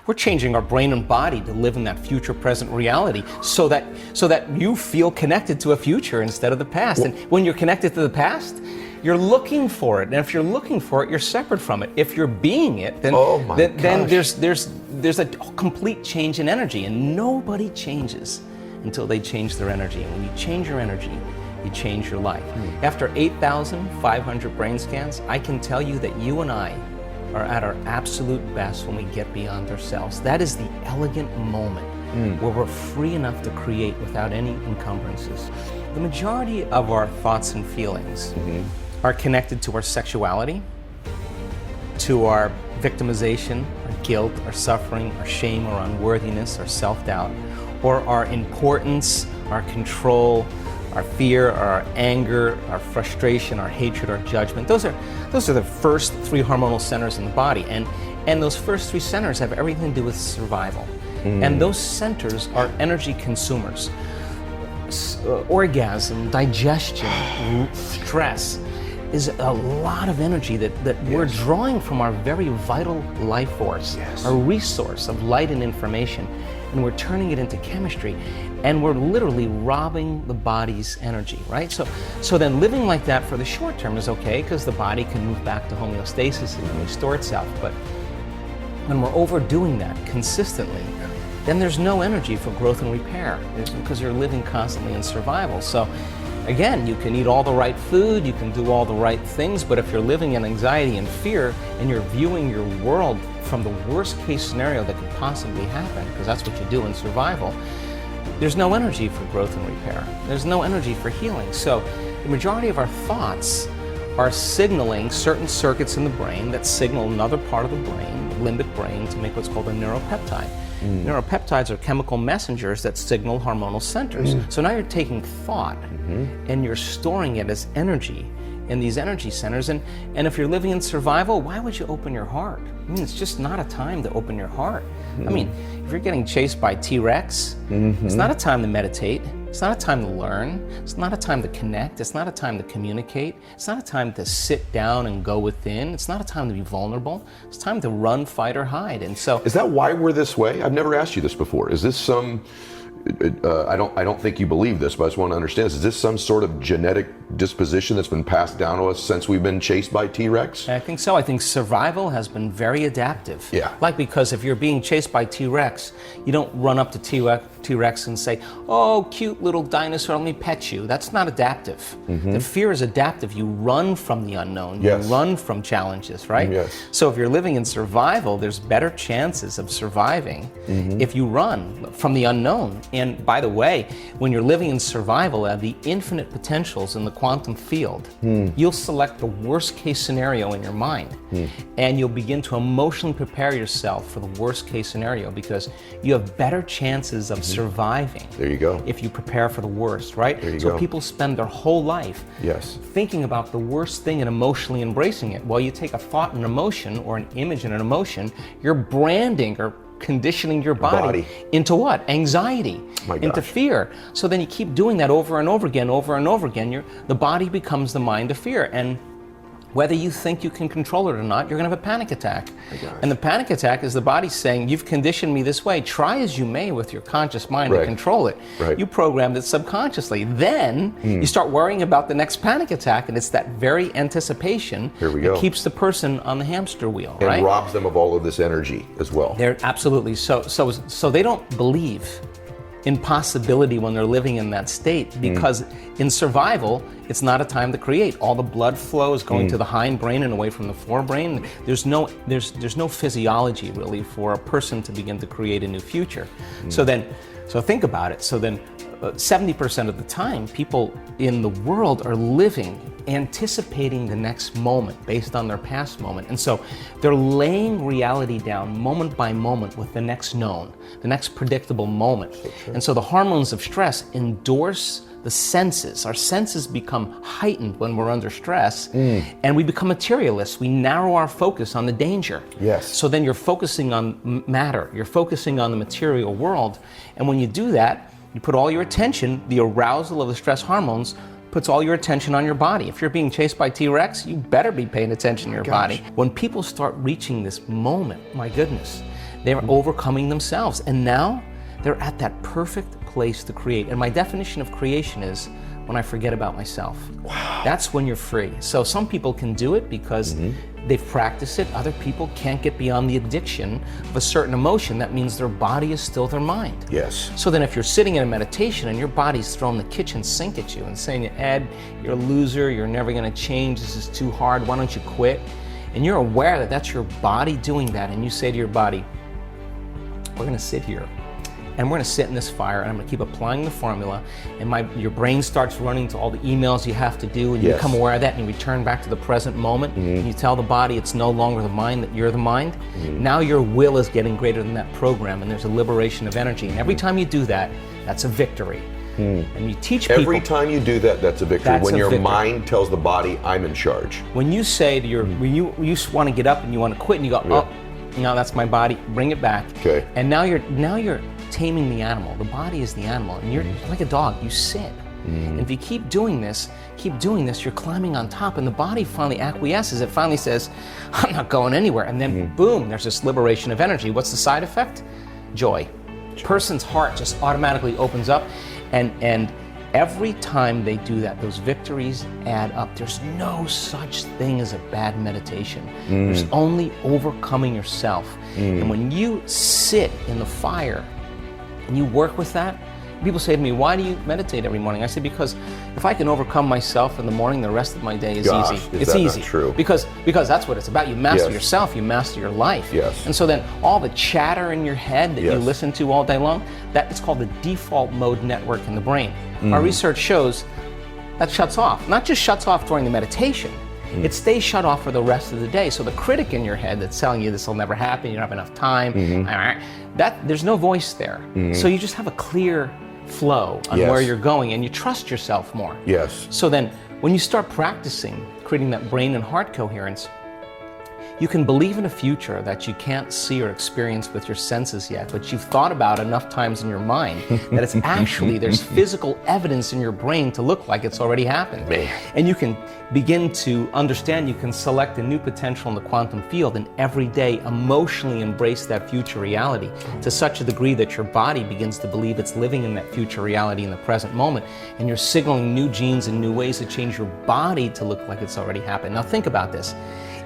We're changing our brain and body to live in that future present reality so that you feel connected to a future instead of the past. And when you're connected to the past, you're looking for it. And if you're looking for it, you're separate from it. If you're being it, then there's a complete change in energy, and nobody changes until they change their energy. And when you change your energy, you change your life. After 8,500 brain scans, I can tell you that you and I are at our absolute best when we get beyond ourselves. That is the elegant moment where we're free enough to create without any encumbrances. The majority of our thoughts and feelings are connected to our sexuality, to our victimization, our guilt, our suffering, our shame, our unworthiness, our self-doubt, or our importance, our control, our fear, our anger, our frustration, our hatred, our judgment. Those are the first three hormonal centers in the body, and those first three centers have everything to do with survival. And those centers are energy consumers. Orgasm, digestion, stress is a lot of energy that we're drawing from our very vital life force, a resource of light and information, and we're turning it into chemistry, and we're literally robbing the body's energy, right? So then living like that for the short term is okay, because the body can move back to homeostasis and restore itself. But when we're overdoing that consistently, then there's no energy for growth and repair, because you're living constantly in survival. So again, you can eat all the right food, you can do all the right things, but if you're living in anxiety and fear, and you're viewing your world from the worst case scenario that could possibly happen, because that's what you do in survival, there's no energy for growth and repair. There's no energy for healing. So the majority of our thoughts are signaling certain circuits in the brain that signal another part of the brain, the limbic brain, to make what's called a neuropeptide. Neuropeptides are chemical messengers that signal hormonal centers. So now you're taking thought and you're storing it as energy in these energy centers. And if you're living in survival, why would you open your heart? I mean, it's just not a time to open your heart. I mean, if you're getting chased by T-Rex, it's not a time to meditate. It's not a time to learn. It's not a time to connect. It's not a time to communicate. It's not a time to sit down and go within. It's not a time to be vulnerable. It's time to run, fight, or hide. And so, is that why we're this way? I've never asked you this before. Is this some? I don't think you believe this, but I just want to understand this. Is this some sort of genetic disposition that's been passed down to us since we've been chased by T-Rex? I think so. I think survival has been very adaptive. Yeah. Like, because if you're being chased by T-Rex, you don't run up to T-Rex and say, "Oh, cute little dinosaur, let me pet you." That's not adaptive. The fear is adaptive. You run from the unknown. You run from challenges, right? So if you're living in survival, there's better chances of surviving if you run from the unknown. And by the way, when you're living in survival, the infinite potentials in the quantum field, you'll select the worst case scenario in your mind, and you'll begin to emotionally prepare yourself for the worst case scenario, because you have better chances of surviving. There you go. If you prepare for the worst, right? There you so go. People spend their whole life thinking about the worst thing and emotionally embracing it. Well, you take a thought and an emotion, or an image and an emotion, you're branding or conditioning your body into what? Anxiety, into fear. So then you keep doing that over and over again, the body becomes the mind of fear. And whether you think you can control it or not, you're going to have a panic attack. And the panic attack is the body saying, "You've conditioned me this way. Try as you may with your conscious mind to control it." You programmed it subconsciously. Then you start worrying about the next panic attack, and it's that very anticipation that keeps the person on the hamster wheel, and robs them of all of this energy as well. They're absolutely so they don't believe in possibility when they're living in that state, because in survival, it's not a time to create. All the blood flow is going to the hindbrain and away from the forebrain. There's no physiology really for a person to begin to create a new future. So think about it. So then 70% of the time, people in the world are living anticipating the next moment based on their past moment. And so they're laying reality down moment by moment with the next known, the next predictable moment. And so the hormones of stress endorse the senses. Our senses become heightened when we're under stress, and we become materialists. We narrow our focus on the danger. So then you're focusing on matter, you're focusing on the material world, and when you do that, you put all your attention, the arousal of the stress hormones puts all your attention on your body. If you're being chased by T-Rex, you better be paying attention to your body. When people start reaching this moment, my goodness, They're overcoming themselves. And now they're at that perfect place to create. And my definition of creation is when I forget about myself. Wow. That's when you're free. So some people can do it because they've practiced it. Other people can't get beyond the addiction of a certain emotion. That means their body is still their mind. Yes. So then if you're sitting in a meditation and your body's throwing the kitchen sink at you and saying, Ed, you're a loser, you're never gonna change, this is too hard, why don't you quit? And you're aware that that's your body doing that, and you say to your body, we're gonna sit here and we're gonna sit in this fire and I'm gonna keep applying the formula, and your brain starts running to all the emails you have to do, and you become aware of that, and you return back to the present moment, and you tell the body it's no longer the mind, that you're the mind. Now your will is getting greater than that program, and there's a liberation of energy. And every time you do that, that's a victory. And you teach people. Every time you do that, that's a victory. That's when a your victory. mind tells the body, I'm in charge. When you say to when you want to get up and you want to quit, and you go, oh, no, that's my body, bring it back. Okay. And now you're taming the animal. The body is the animal, and you're like a dog, you sit. And if you keep doing this, you're climbing on top, and the body finally acquiesces. It finally says, I'm not going anywhere. And then boom, there's this liberation of energy. What's the side effect? Joy. Person's heart just automatically opens up, and every time they do that, those victories add up. There's no such thing as a bad meditation. There's only overcoming yourself. And when you sit in the fire and you work with that, people say to me, why do you meditate every morning? I say, because if I can overcome myself in the morning, the rest of my day is easy. Is that easy. Not true? Because that's what it's about. You master yourself, you master your life. Yes. And so then all the chatter in your head that you listen to all day long, that is called the default mode network in the brain. Our research shows that shuts off. Not just shuts off during the meditation, it stays shut off for the rest of the day. So the critic in your head that's telling you this will never happen, you don't have enough time, there's no voice there. So you just have a clear flow on where you're going, and you trust yourself more. Yes. So then when you start practicing creating that brain and heart coherence, you can believe in a future that you can't see or experience with your senses yet, but you've thought about enough times in your mind that it's actually, there's physical evidence in your brain to look like it's already happened. Man. And you can begin to understand, you can select a new potential in the quantum field, and every day emotionally embrace that future reality to such a degree that your body begins to believe it's living in that future reality in the present moment, and you're signaling new genes and new ways to change your body to look like it's already happened. Now think about this.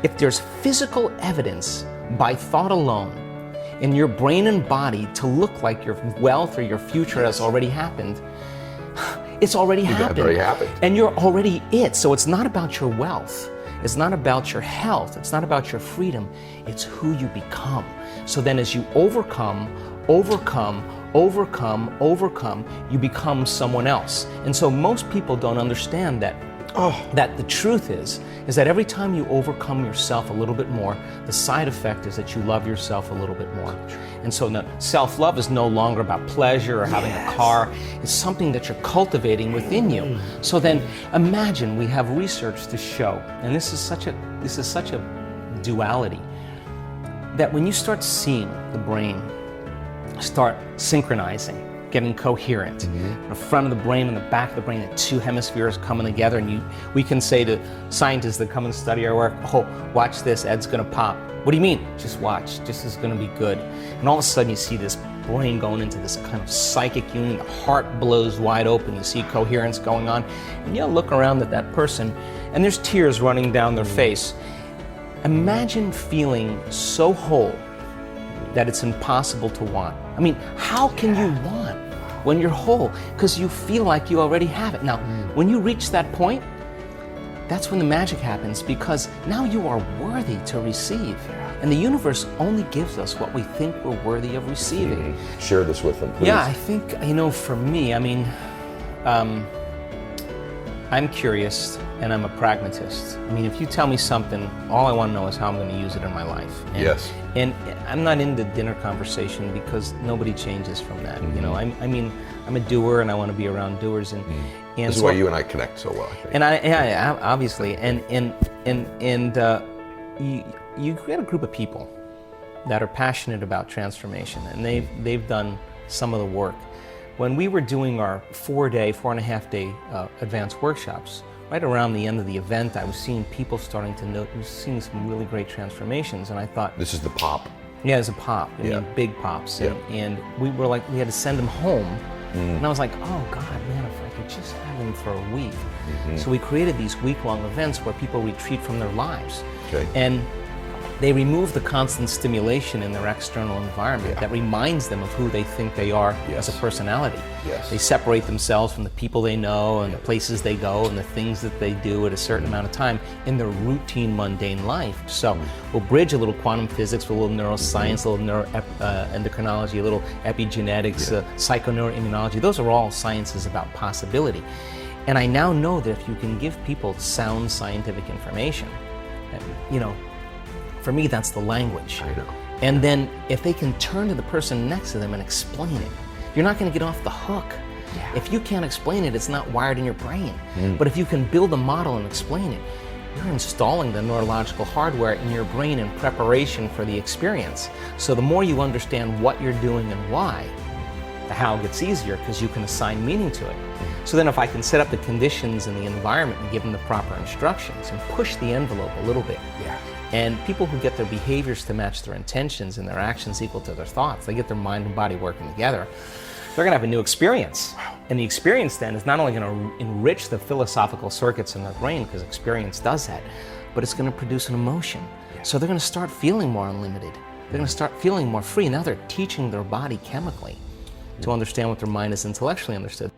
If there's physical evidence by thought alone in your brain and body to look like your wealth or your future has already happened, it's already happened. It's already happened. And you're already it. So it's not about your wealth. It's not about your health. It's not about your freedom. It's who you become. So then as you overcome, you become someone else. And so most people don't understand that that the truth is that every time you overcome yourself a little bit more, the side effect is that you love yourself a little bit more. And so now, self-love is no longer about pleasure or having a car. It's something that you're cultivating within you. So then imagine, we have research to show, and this is such a duality, that when you start seeing the brain start synchronizing, getting coherent. The front of the brain and the back of the brain, the two hemispheres coming together, and we can say to scientists that come and study our work, oh, watch this, Ed's gonna pop. What do you mean? Just watch, this is gonna be good. And all of a sudden you see this brain going into this kind of psychic union, the heart blows wide open, you see coherence going on, and you look around at that person, and there's tears running down their face. Imagine feeling so whole that it's impossible to want. I mean, how can you want when you're whole? Because you feel like you already have it. Now, when you reach that point, that's when the magic happens, because now you are worthy to receive. And the universe only gives us what we think we're worthy of receiving. Share this with them, please. Yeah, I think, for me, I'm curious and I'm a pragmatist. If you tell me something, all I want to know is how I'm going to use it in my life. And I'm not into dinner conversation because nobody changes from that. I'm a doer and I want to be around doers. And this is why you and I connect so well, I think. And obviously, you get a group of people that are passionate about transformation, and they've done some of the work. When we were doing our 4.5 day advanced workshops, right around the end of the event, I was seeing people starting to notice, seeing some really great transformations, and I thought, this is the pop. Yeah, as a pop. I Yeah. mean, big pops. Yeah. And we were like, we had to send him home. And I was like, oh God, man, if I could just have him for a week. So we created these week-long events where people retreat from their lives. Okay. And they remove the constant stimulation in their external environment that reminds them of who they think they are as a personality. Yes. They separate themselves from the people they know and the places they go and the things that they do at a certain amount of time in their routine, mundane life. So we'll bridge a little quantum physics with a little neuroscience, a little endocrinology, a little epigenetics, psychoneuroimmunology. Those are all sciences about possibility. And I now know that if you can give people sound scientific information, you know, for me, that's the language. I know. And then if they can turn to the person next to them and explain it, you're not going to get off the hook. If you can't explain it, it's not wired in your brain. But if you can build a model and explain it, you're installing the neurological hardware in your brain in preparation for the experience. So the more you understand what you're doing and why, the how gets easier because you can assign meaning to it. So then if I can set up the conditions and the environment and give them the proper instructions and push the envelope a little bit, and people who get their behaviors to match their intentions and their actions equal to their thoughts, they get their mind and body working together, they're going to have a new experience. And the experience then is not only going to enrich the philosophical circuits in their brain, because experience does that, but it's going to produce an emotion. So they're going to start feeling more unlimited. They're going to start feeling more free. Now they're teaching their body chemically to understand what their mind has intellectually understood.